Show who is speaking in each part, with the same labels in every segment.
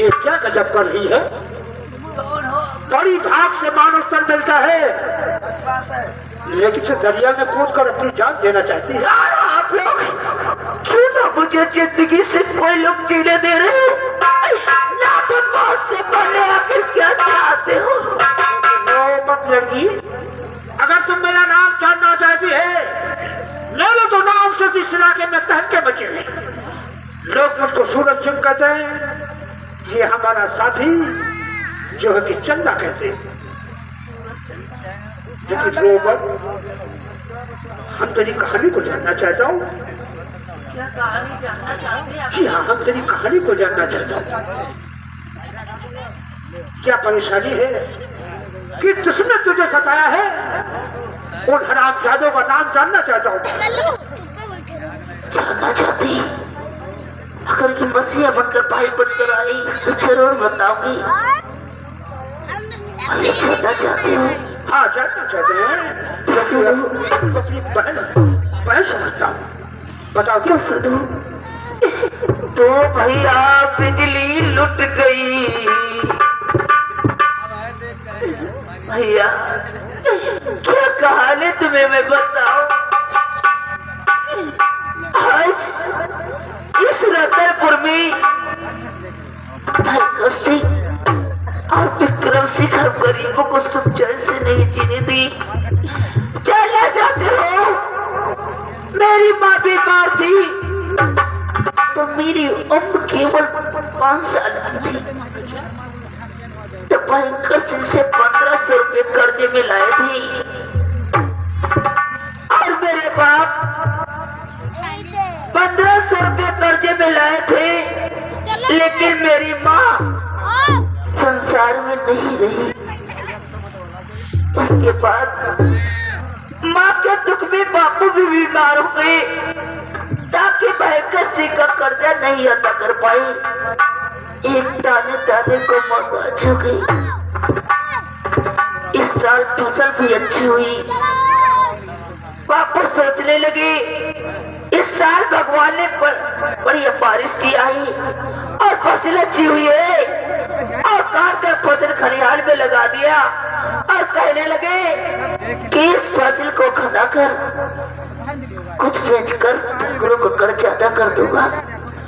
Speaker 1: ये क्या गजब कर रही है? बड़ी भाग से मानव सन मिलता है, लेकिन से दरिया में कूद कर अपनी जान देना चाहती है।
Speaker 2: आप लोग क्यों ना मुझे जिंदगी से कोई लोग जीने दे रहे हैं? ना तो मौत से पहले आखिर क्या चाहते हो?
Speaker 1: मत लड़की, अगर तुम मेरा नाम जानना चाहती है, ले लो तो नाम से जिस इलाके में तहके बचे हैं। लोग मुझको सूरज सिंह कहते हैं, ये हमारा साथी जो है कि चंदा कहते हैं। लेकिन रोबर, हम तेरी कहानी को जानना चाहता हूँ।
Speaker 2: क्या कहानी जानना चाहते हैं?
Speaker 1: जी हाँ, हम तेरी कहानी को जानना चाहता हूँ। क्या परेशानी है कि किसने तुझे सताया है? उन हरामजादों का नाम जानना चाहता हूँ।
Speaker 2: जानना चाहती? अगर ये मसीहा बनकर भाई बनकर आई तो जरूर बताऊंगी। भैया जानना चाहते हो?
Speaker 1: हाँ, जानना चाहते हैं। अपनी बहन समझता हूँ, बताओ क्या?
Speaker 2: सुनो, तो भैया बिजली लुट गई। भैया क्या कहानी तुम्हें मैं बताऊं? आज इस रतनपुर में भयंकर सिंह और विक्रम सिंह हम गरीबों को सच्चाई से नहीं जीने दी। चले जाते हो? मेरी माँ बीमार थी तो मेरी उम्र केवल 5 साल की थी। तो भयंकर सिंह से 1500 रुपये कर्जे में लाए थे और मेरे बाप 1500 रुपये कर्जे में लाए थे, लेकिन मेरी माँ संसार में नहीं रही। उसके बाद माँ के दुख में बापू भी बीमार हो गए ताकि भयंकर सिंह का कर्जा नहीं अदा कर पाए। एक दाने दाने को मौत हो गई। इस साल फसल भी अच्छी हुई। बापू सोचने लगे इस साल भगवान ने बड़ी बारिश की आई और फसल अच्छी हुई है, और काट कर फसल खलिहान में लगा दिया और कहने लगे कि इस फसल को खड़ा कर कुछ बेचकर गुरु को कर्ज अदा कर दूंगा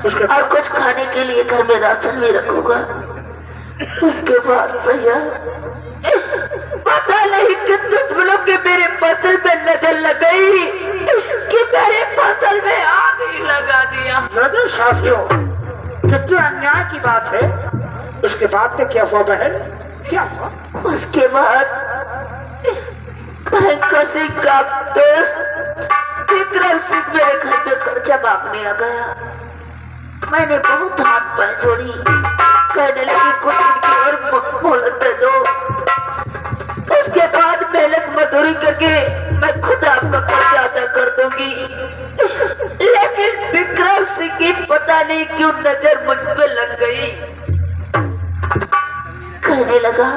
Speaker 2: और कुछ खाने के लिए घर में राशन भी रखूंगा। उसके बाद भैया पता नहीं किन दुश्मनों के मेरे फसल में नजर लग गई कि मेरे फसल में आग ही लगा दिया।
Speaker 1: नजर साथियों, कितने अन्याय की बात है। उसके बाद में क्या हुआ बहन? क्या हुआ?
Speaker 2: उसके बाद भयंकर सिंह का दोस्त विक्रम सिंह मेरे घर पे कर्जा मांगने आ गया। मैंने बहुत हाथ पैर जोड़ी, कहने लगी कुछ दिन की और मोहलत दे दो। उसके बाद मेहनत मजदूरी करके मैं खुद आपका कर्जा अदा कर दूंगी। लेकिन विक्रम सिंह की पता नहीं क्यों नजर मुझ पे लग गई। कहने लगा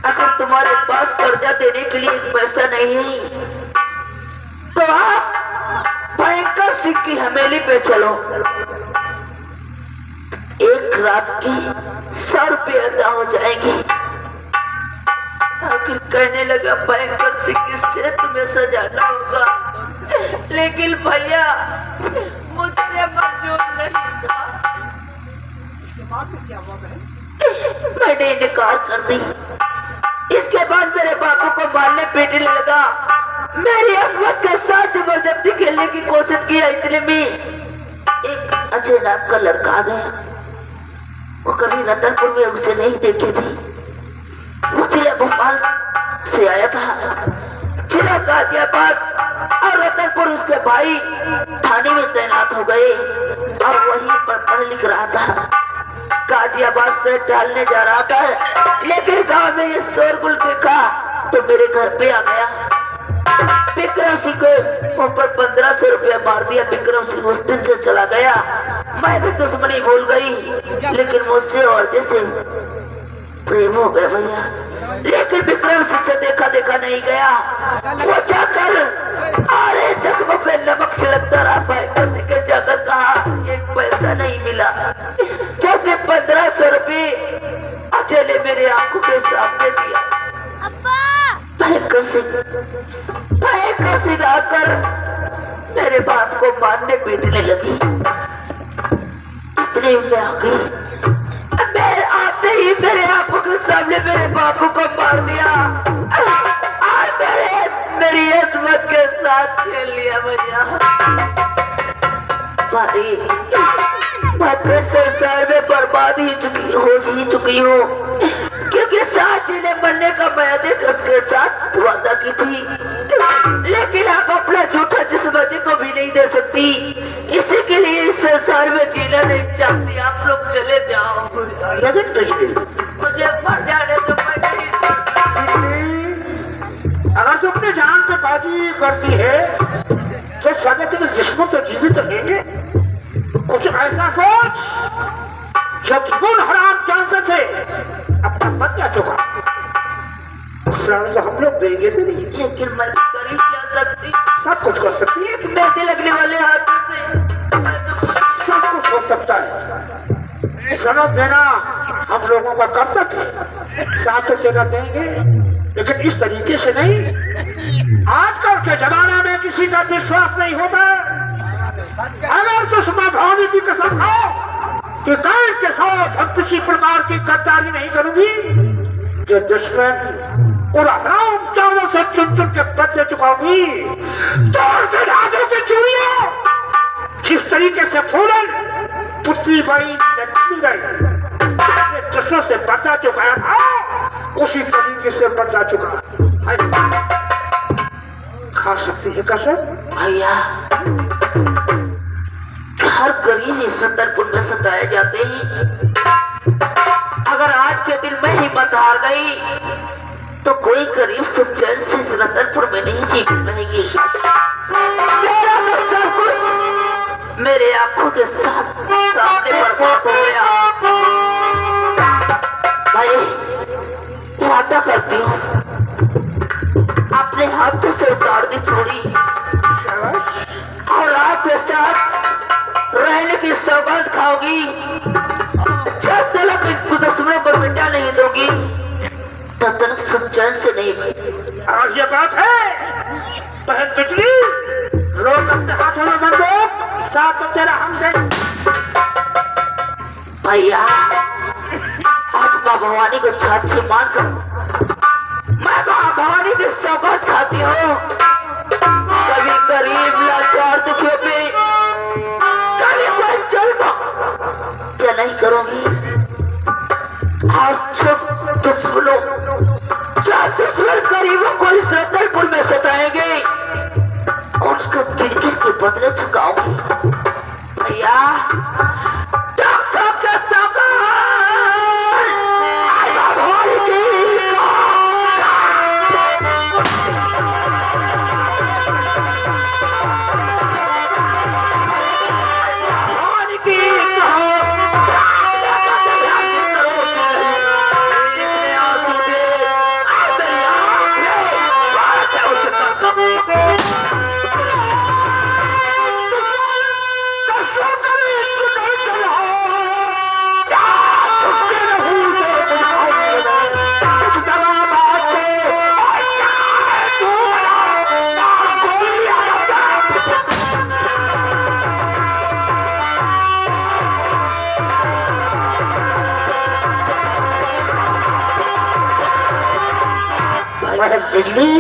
Speaker 2: अगर तुम्हारे पास कर्जा देने के लिए पैसा नहीं है तो आप भयंकर सिंह की हवेली पे चलो, एक रात की 100 रुपये अदा हो जाएंगे। आखिर कहने लगा भयंकर सिंह से तुम्हें सजाना होगा, लेकिन भैया मुझसे मंजूर नहीं था। मैंने इनकार कर दी। इसके बाद मेरे बापू को मारने पीटने लगा। मेरी अहमद के साथ जबरदस्ती खेलने की कोशिश किया। इतने में एक अजय नाम का लड़का आ गया। वो कभी रतनपुर में उसे नहीं देखी थी। वो जिला भोपाल से आया था। जिला गाजियाबाद और रतनपुर उसके भाई थाने में तैनात हो गए और वहीं पर पढ़ लिख रहा था। गाजियाबाद से डालने जा रहा था, लेकिन गांव में ये शोरगुल देखा तो मेरे घर पे आ गया। विक्रम सिंह को ऊपर 1500 रुपया मार दिया। विक्रम सिंह उस दिन से चला गया। मैं भी दुश्मनी भूल गई, लेकिन मुझसे और जैसे प्रेम हो गया भैया। लेकिन विक्रम सिंह से देखा देखा नहीं गया। वो जाकर अरे जख्म पे नमक छिड़कता रहा। भाई सिंह के जाकर कहा एक पैसा नहीं मिला। जबकि 1500 रुपये अजय ने मेरे आंखों के सामने दिया। भयंकर सिंह आकर मेरे बाप को मारने पीटने लगी। इतने में आ गई, मेरे आते ही मेरे आंखों के सामने मेरे बापू को मार दिया और मेरी अजमत के साथ खेल लिया भैया। भाई मैं संसार में बर्बाद ही चुकी हूँ, क्योंकि साची ने मरने का मैं उसके साथ वादा की थी, लेकिन आप अपना झूठा जिस्म को भी नहीं दे सकती। इसी के लिए इस संसार में जीना नहीं चाहती। आप लोग चले जाओ, मुझे मर जाने तो मैं नहीं चाहती।
Speaker 1: अगर तू अपने जान पे बाजी करती है तो शायद तेरे जिस्म तो जीवित रहेंगे। कुछ ऐसा सोच जब खून हराम जानते थे अपना बच्चा चुका तो हम लोग देंगे भी नहीं।
Speaker 2: लेकिन मैं कर ही क्या सकती?
Speaker 1: सब कुछ कर सकती है।
Speaker 2: एक मेहंदी लगने वाले हाथों से
Speaker 1: सब कुछ हो सकता है। सनद देना हम लोगों का कर्तव्य है। साथ तो तेरा देंगे, लेकिन इस तरीके से नहीं। आजकल के जमाने में किसी का विश्वास नहीं होता। अगर दुश्मन भावनी की कसम खाओ कि कल के साथ हम किसी प्रकार की गद्दारी नहीं करूंगी, जो दुश्मन और हराम चावलों से चुन चुन के बदले चुकाऊंगी। तोड़ के हाथों की चूड़ियां जिस तरीके से फूलन पुत्री बाई लक्ष्मी गई दुश्मन से बदला चुकाया था, उसी तरीके से बदला चुका। खा सकती है कसम
Speaker 2: भैया। हर गरीब इस छतरपुर में सताए जाते हैं। अगर आज के दिन में हिम्मत हार गई तो कोई गरीब सुख चैन से इस छतरपुर में नहीं जीवित रहेगी। मेरा तो सब कुछ मेरे आंखों के सामने बर्बाद हो गया। भाई वादा करती हूँ अपने हाथों से उतार दी चोरी और आपके साथ रहने की सौगात खाओगी। जब तक दुश्मनों को मिटा नहीं दोगी तब तक सुख चैन से नहीं बैठेगी।
Speaker 1: और ये बात है बहन बिजली, रोज अपने हाथों में बंदूक साथ तो तेरा हमसे।
Speaker 2: भैया आज माँ भवानी को छाछी मानकर मैं माँ भवानी की सौगात खाती हूँ। कभी गरीब लाचार दुखियों पे कभी कोई जुल्म क्या नहीं करूंगी। और जब दुश्मन गरीबों को इस रतनपुर में सताएंगे और उसको गिर-गिर के बदले चुकाऊंगी। भैया के
Speaker 1: बिजली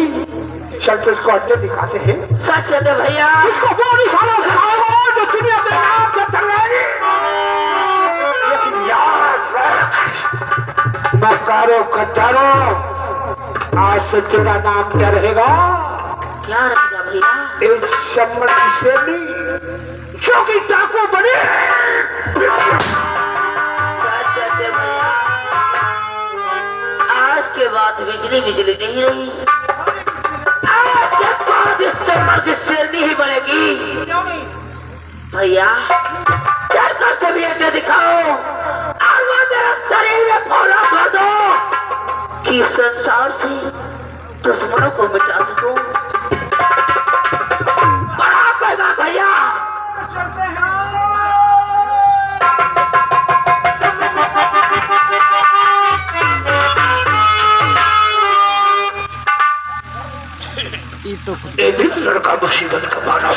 Speaker 1: चलते इसको अड्डे दिखाते हैं।
Speaker 2: सच कहते भैया,
Speaker 1: इसको वो निशाना सिखाओ जो दुनिया के नाम से चल रही। लेकिन यार नकारो कचारो, आज से तेरा नाम क्या रहेगा?
Speaker 2: क्या रहेगा भैया?
Speaker 1: एक शम्मर की शेरनी जो कि डाकू बने।
Speaker 2: सच कहते भैया, आज के बाद बिजली बिजली नहीं रही। आज के बाद इस चम्मर की शेरनी ही बनेगी। भैया चलकर सभी अड्डे दिखाओ और वो मेरा शरीर में फौला भर दो कि इस संसार से दुश्मनों को मिटा सकूं। बड़ा पैदा भैया।
Speaker 1: ये लड़का मुसीबत का मारा।